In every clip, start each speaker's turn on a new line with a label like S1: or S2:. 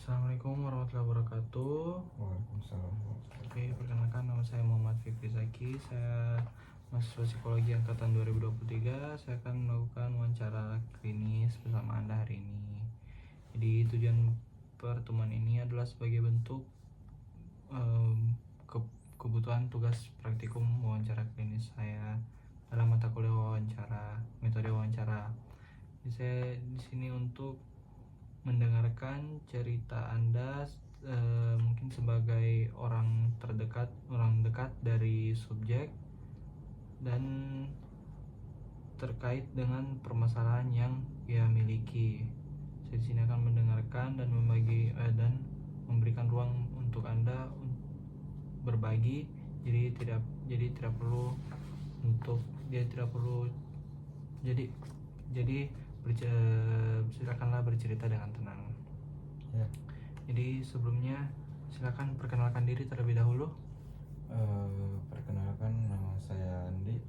S1: Assalamualaikum warahmatullahi wabarakatuh.
S2: Waalaikumsalam.
S1: Oke, perkenalkan nama saya Muhammad Fikri Zaki. Saya mahasiswa psikologi angkatan 2023. Saya akan melakukan wawancara klinis bersama Anda hari ini. Jadi tujuan pertemuan ini adalah sebagai bentuk kebutuhan tugas praktikum wawancara klinis saya dalam mata kuliah wawancara, metode wawancara. Jadi saya di sini untuk mendengarkan cerita Anda, mungkin sebagai orang dekat dari subjek, dan terkait dengan permasalahan yang ia miliki. Saya di sini akan mendengarkan dan memberikan ruang untuk Anda berbagi. Jadi tidak perlu silakanlah bercerita dengan tenang.
S2: Ya.
S1: Jadi sebelumnya silakan perkenalkan diri terlebih dahulu.
S2: Perkenalkan, nama saya Andi.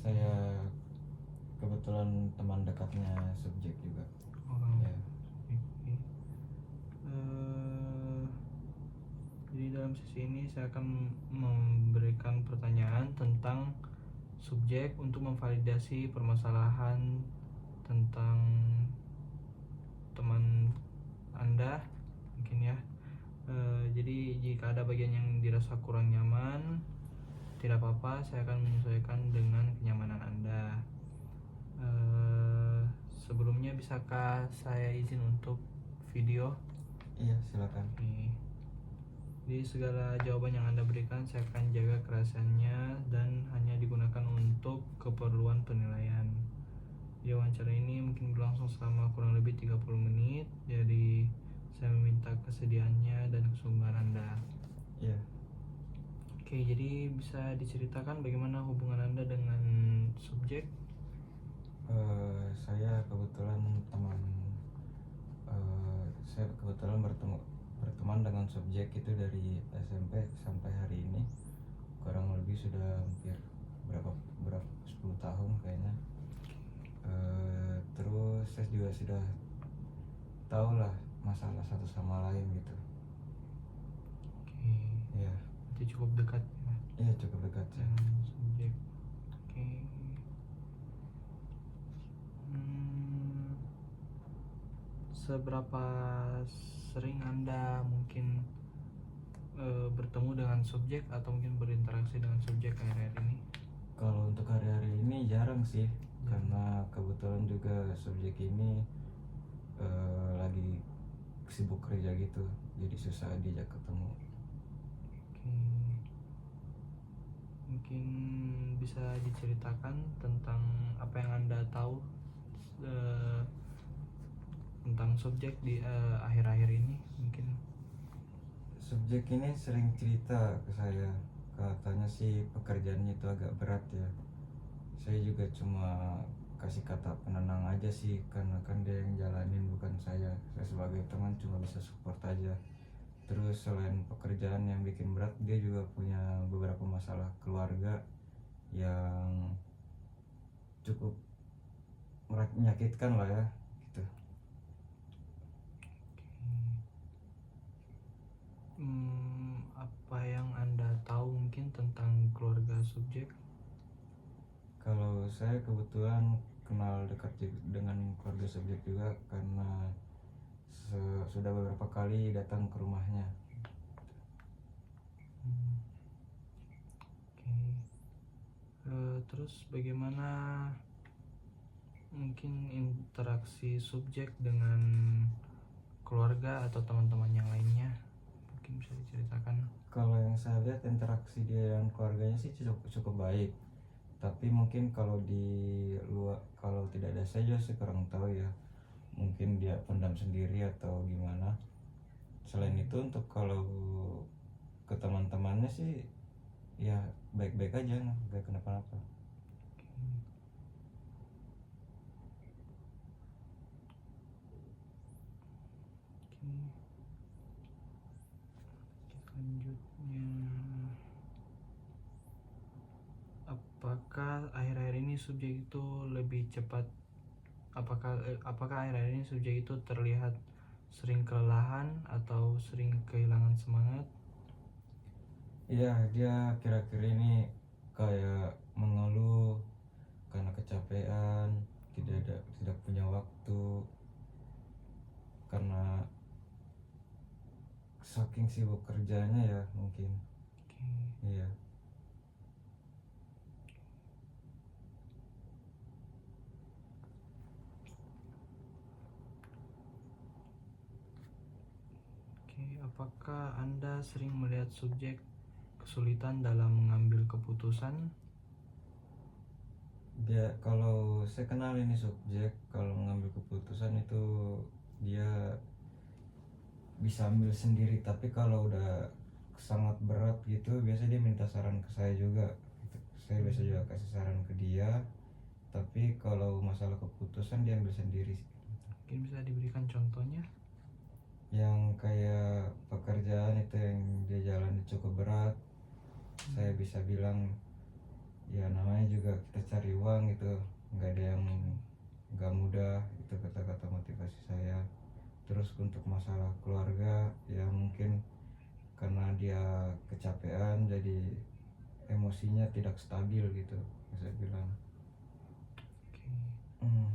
S2: Saya kebetulan teman dekatnya subjek juga. Ya.
S1: Jadi dalam sesi ini saya akan memberikan pertanyaan tentang subjek untuk memvalidasi permasalahan tentang teman Anda mungkin ya. Jadi jika ada bagian yang dirasa kurang nyaman, tidak apa-apa, saya akan menyesuaikan dengan kenyamanan Anda. Sebelumnya bisakah saya izin untuk video?
S2: Iya, silakan.
S1: Jadi segala jawaban yang Anda berikan saya akan jaga kerahasiaannya dan hanya digunakan untuk keperluan penilaian. Di wawancara ini mungkin berlangsung selama kurang lebih 30 menit. Jadi saya meminta kesediaannya dan kesungguhan Anda.
S2: Iya.
S1: Oke, jadi bisa diceritakan bagaimana hubungan Anda dengan subjek?
S2: Saya kebetulan berteman dengan subjek itu dari SMP sampai hari ini, kurang lebih sudah hampir berapa 10 tahun kayaknya. Terus saya juga sudah tahu lah masalah satu sama lain gitu.
S1: Oke.
S2: Ya.
S1: Itu cukup dekat ya?
S2: Iya, cukup dekat ya.
S1: Subjek. Oke. Seberapa sering Anda mungkin bertemu dengan subjek atau mungkin berinteraksi dengan subjek akhir-akhir ini?
S2: Kalau untuk hari-hari ini jarang sih, karena kebetulan juga subjek ini lagi sibuk kerja gitu, jadi susah diajak ketemu.
S1: Oke. Mungkin bisa diceritakan tentang apa yang Anda tahu tentang subjek di akhir-akhir ini mungkin.
S2: Subjek ini sering cerita ke saya, katanya sih pekerjaannya itu agak berat ya. Saya juga cuma kasih kata penenang aja sih, karena kan dia yang jalanin bukan saya. Saya sebagai teman cuma bisa support aja. Terus selain pekerjaan yang bikin berat, dia juga punya beberapa masalah keluarga yang cukup menyakitkan lah ya gitu.
S1: Apa yang Anda tahu mungkin tentang keluarga subjek?
S2: Kalau saya kebetulan kenal dekat dengan keluarga subjek juga, karena sudah beberapa kali datang ke rumahnya.
S1: Oke. Terus bagaimana mungkin interaksi subjek dengan keluarga atau teman-teman yang lainnya? Mungkin bisa diceritakan.
S2: Kalau yang saya lihat interaksi dia dengan keluarganya sih cukup baik, tapi mungkin kalau di luar, kalau tidak ada, saya juga kurang tahu ya, mungkin dia pendam sendiri atau gimana. Selain itu untuk kalau ke teman-temannya sih ya baik-baik aja, nggak kenapa-napa.
S1: Selanjutnya, apakah akhir-akhir ini subjek itu lebih cepat? Apakah akhir-akhir ini subjek itu terlihat sering kelelahan atau sering kehilangan semangat?
S2: Iya, dia kira-kira ini kayak mengeluh karena kecapean, tidak punya waktu karena saking sibuk kerjanya ya mungkin.
S1: Oke.
S2: Iya.
S1: Oke, apakah Anda sering melihat subjek kesulitan dalam mengambil keputusan?
S2: Dia kalau saya kenal ini subjek, kalau mengambil keputusan itu dia bisa ambil sendiri, tapi kalau udah sangat berat gitu biasanya dia minta saran ke saya juga gitu. Saya biasa juga kasih saran ke dia, tapi kalau masalah keputusan dia ambil sendiri sih.
S1: Mungkin bisa diberikan contohnya?
S2: Yang kayak pekerjaan itu yang dia jalani cukup berat, saya bisa bilang ya namanya juga kita cari uang gitu, nggak ada yang nggak mudah, itu kata-kata motivasi saya. Terus untuk masalah keluarga ya mungkin karena dia kecapean jadi emosinya tidak stabil gitu, bisa bilang.
S1: Oke.
S2: Hmm.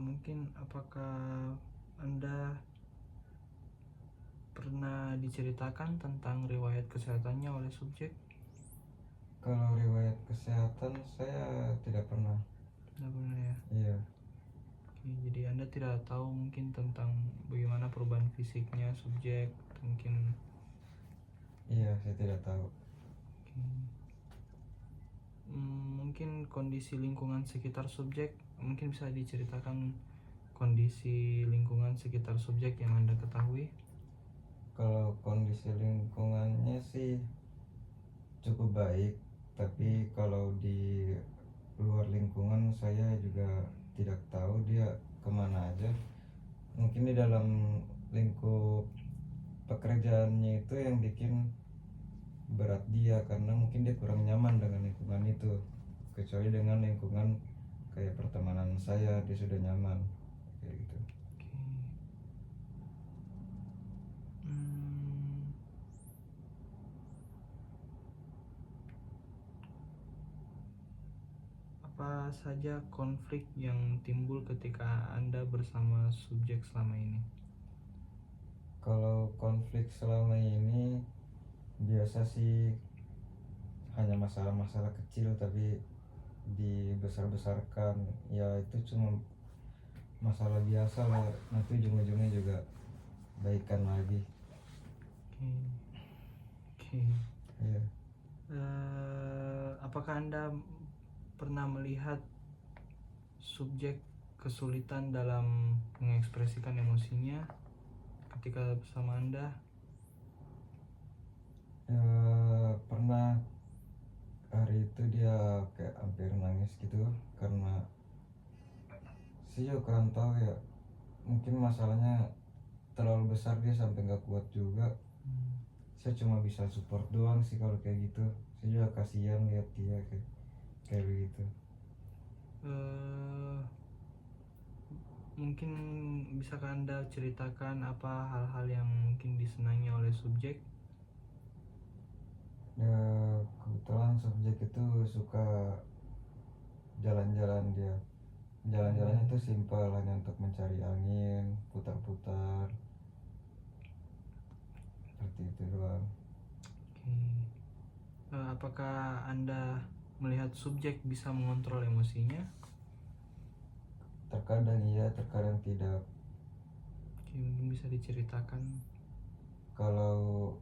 S1: Mungkin apakah Anda pernah diceritakan tentang riwayat kesehatannya oleh subjek?
S2: Kalau riwayat kesehatan saya tidak pernah.
S1: Tidak pernah ya.
S2: Iya.
S1: Oke, jadi Anda tidak tahu mungkin tentang bagaimana perubahan fisiknya subjek, mungkin.
S2: Iya, saya tidak tahu.
S1: Oke. Mungkin kondisi lingkungan sekitar subjek, mungkin bisa diceritakan kondisi lingkungan sekitar subjek yang Anda ketahui?
S2: Kalau kondisi lingkungannya sih cukup baik, tapi kalau di luar lingkungan saya juga tidak tahu dia kemana aja. Mungkin di dalam lingkup pekerjaannya itu yang bikin berat dia, karena mungkin dia kurang nyaman dengan lingkungan itu, kecuali dengan lingkungan kayak pertemanan saya dia sudah nyaman kayak gitu.
S1: Oke. Hmm, Apa saja konflik yang timbul ketika Anda bersama subjek selama ini?
S2: Kalau konflik selama ini biasa sih hanya masalah-masalah kecil tapi dibesar-besarkan, ya itu cuma masalah biasa lah, nanti ujung-ujungnya juga baikan lagi.
S1: Oke. Oke.
S2: Iya.
S1: Apakah Anda pernah melihat subjek kesulitan dalam mengekspresikan emosinya ketika bersama Anda?
S2: Pernah, hari itu dia kayak hampir nangis gitu karena saya juga kurang tahu ya, mungkin masalahnya terlalu besar dia sampai nggak kuat juga. Saya cuma bisa support doang sih kalau kayak gitu. Saya juga kasihan lihat dia kayak begitu.
S1: Eh, Mungkin bisakah Anda ceritakan apa hal-hal yang mungkin disenangi oleh subjek?
S2: Ya, kebetulan subjek itu suka jalan-jalan dia. Jalan-jalannya tuh simpel, hanya untuk mencari angin, putar-putar, seperti itu doang.
S1: Oke. Apakah Anda melihat subjek bisa mengontrol emosinya?
S2: Terkadang iya, terkadang tidak.
S1: Oke, mungkin bisa diceritakan.
S2: Kalau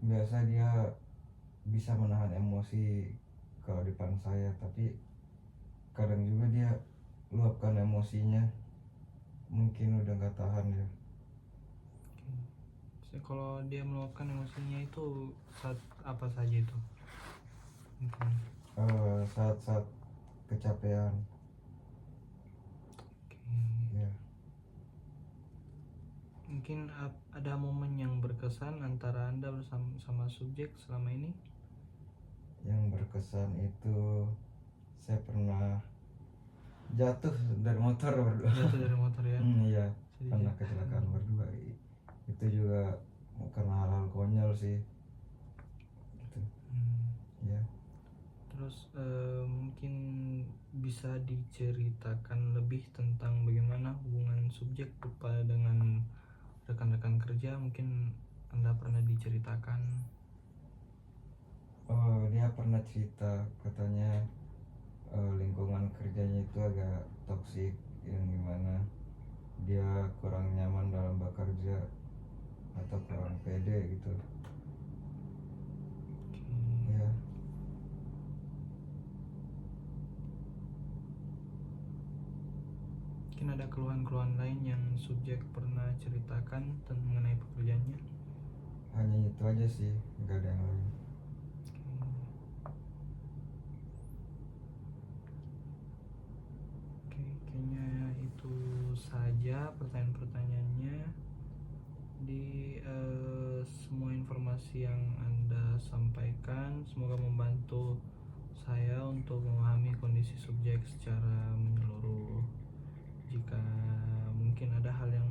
S2: biasa dia bisa menahan emosi kalau di depan saya, tapi kadang juga dia luapkan emosinya, mungkin udah nggak tahan ya.
S1: Oke. Kalau dia meluapkan emosinya itu saat apa saja itu? Mungkin.
S2: Saat-saat kecapean
S1: Oke.
S2: ya.
S1: mungkin ada momen yang berkesan antara Anda bersama sama subjek selama ini?
S2: Yang berkesan itu saya pernah jatuh dari motor berdua.
S1: Jatuh dari motor ya.
S2: Iya,
S1: Sedikit.
S2: pernah kecelakaan berdua. Itu juga karena hal-hal konyol sih. Gitu. Ya.
S1: Terus mungkin bisa diceritakan lebih tentang bagaimana hubungan subjek dengan rekan-rekan kerja, mungkin Anda pernah diceritakan.
S2: Oh, dia pernah cerita katanya lingkungan kerjanya itu agak toksik, yang gimana dia kurang nyaman dalam bekerja atau kurang pede gitu. Ya.
S1: Mungkin ada keluhan-keluhan lain yang subjek pernah ceritakan mengenai pekerjaannya.
S2: Hanya itu aja sih, nggak ada yang lain.
S1: Oke, kayaknya itu saja pertanyaan-pertanyaannya. Di semua informasi yang Anda sampaikan semoga membantu saya untuk memahami kondisi subjek secara menyeluruh. Jika mungkin ada hal yang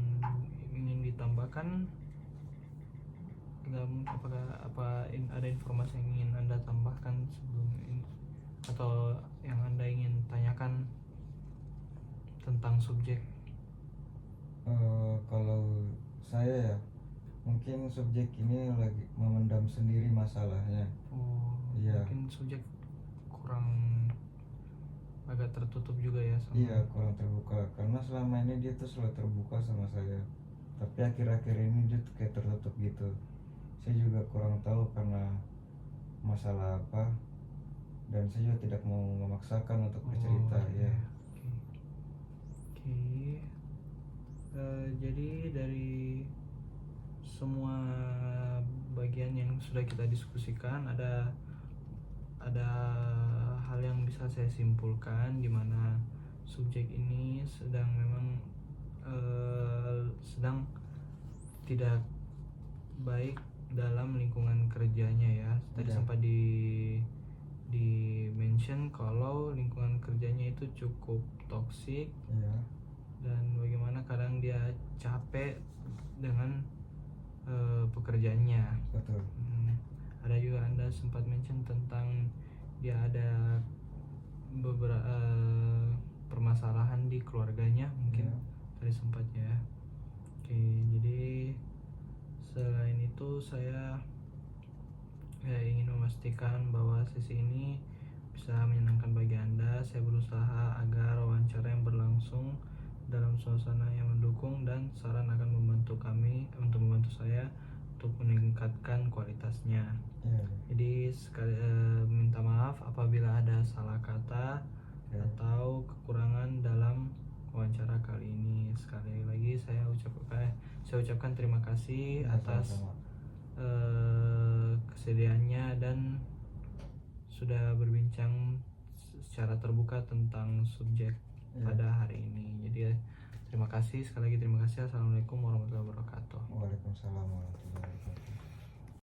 S1: ingin ditambahkan, ada informasi yang ingin Anda tambahkan sebelum ini, atau yang Anda ingin tanyakan tentang subjek?
S2: Kalau saya ya, mungkin subjek ini lagi memendam sendiri masalahnya.
S1: Oh,
S2: Iya.
S1: mungkin subjek kurang agak tertutup juga ya sama.
S2: Iya, kurang terbuka karena selama ini dia tuh selalu terbuka sama saya, tapi akhir-akhir ini dia tuh kayak tertutup gitu. Saya juga kurang tahu karena masalah apa, dan saya juga tidak mau memaksakan untuk bercerita.
S1: Iya.
S2: Ya.
S1: Oke. Jadi dari semua bagian yang sudah kita diskusikan, ada hal yang bisa saya simpulkan di mana subjek ini memang sedang tidak baik dalam lingkungan kerjanya ya. Tadi
S2: Iya.
S1: sempat di mention kalau lingkungan kerjanya itu cukup toksik.
S2: Iya.
S1: Dan bagaimana kadang dia capek dengan pekerjaannya.
S2: Betul.
S1: Ada juga Anda sempat mention tentang dia ada beberapa permasalahan di keluarganya mungkin. Tadi sempat ya. Oke, jadi selain itu saya ingin memastikan bahwa sesi ini bisa menyenangkan bagi Anda. Saya berusaha agar wawancara yang berlangsung dalam suasana yang mendukung, dan saran akan membantu saya untuk meningkatkan kualitasnya. Jadi minta maaf apabila ada salah kata atau kekurangan dalam wawancara kali ini. Sekali lagi saya ucapkan terima kasih atas kesediaannya dan sudah berbincang secara terbuka tentang subjek pada hari ini. Jadi terima kasih sekali lagi, terima kasih. Assalamualaikum warahmatullahi wabarakatuh.
S2: Waalaikumsalam warahmatullahi wabarakatuh.